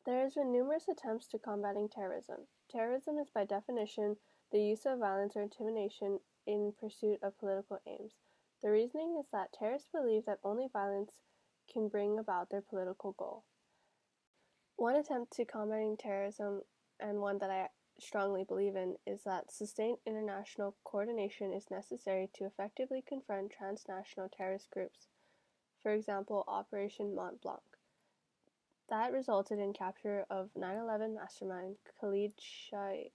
There has been numerous attempts to combating terrorism. Terrorism is by definition the use of violence or intimidation in pursuit of political aims. The reasoning is that terrorists believe that only violence can bring about their political goal. One attempt to combating terrorism, and one that I strongly believe in, is that sustained international coordination is necessary to effectively confront transnational terrorist groups. For example, Operation Mont Blanc. That resulted in capture of 9/11 mastermind Khalid Sheikh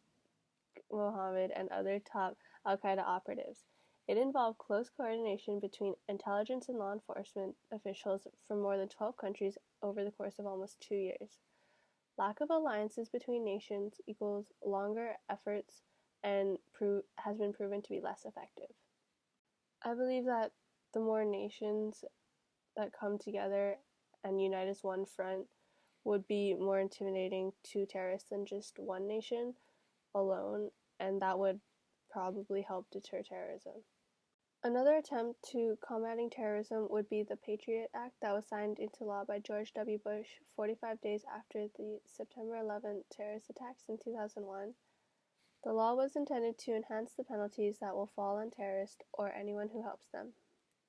Mohammed and other top al-Qaeda operatives. It involved close coordination between intelligence and law enforcement officials from more than 12 countries over the course of almost 2 years. Lack of alliances between nations equals longer efforts and has been proven to be less effective. I believe that the more nations that come together and unite as one front would be more intimidating to terrorists than just one nation alone, and that would probably help deter terrorism. Another attempt to combating terrorism would be the Patriot Act that was signed into law by George W. Bush 45 days after the September 11 terrorist attacks in 2001. The law was intended to enhance the penalties that will fall on terrorists or anyone who helps them,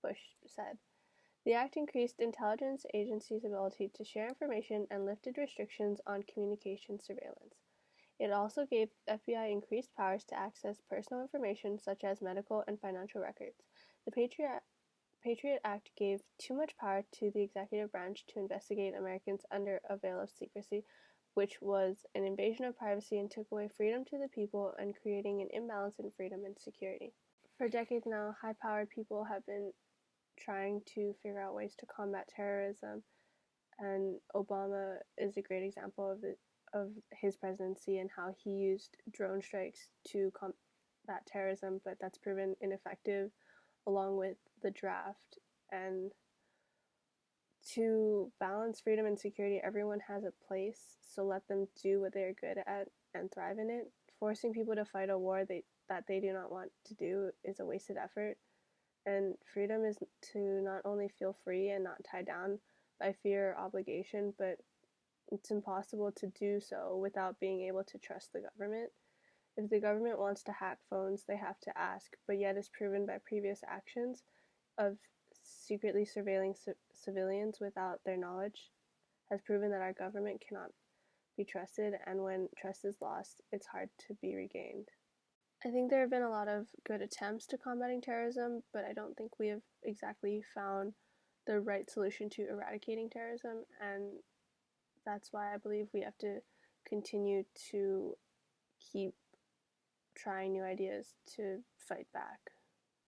Bush said. The act increased intelligence agencies' ability to share information and lifted restrictions on communication surveillance. It also gave FBI increased powers to access personal information such as medical and financial records. The Patriot Act gave too much power to the executive branch to investigate Americans under a veil of secrecy, which was an invasion of privacy and took away freedom to the people and creating an imbalance in freedom and security. For decades now, high-powered people have been trying to figure out ways to combat terrorism, and Obama is a great example of his presidency and how he used drone strikes to combat terrorism, but that's proven ineffective, along with the draft. And to balance freedom and security, everyone has a place, so let them do what they are good at and thrive in it. Forcing people to fight a war that they do not want to do is a wasted effort. And freedom is to not only feel free and not tied down by fear or obligation, but it's impossible to do so without being able to trust the government. If the government wants to hack phones, they have to ask, but yet it's proven by previous actions of secretly surveilling civilians without their knowledge has proven that our government cannot be trusted, and when trust is lost, it's hard to be regained. I think there have been a lot of good attempts to combating terrorism, but I don't think we have exactly found the right solution to eradicating terrorism, and that's why I believe we have to continue to keep trying new ideas to fight back.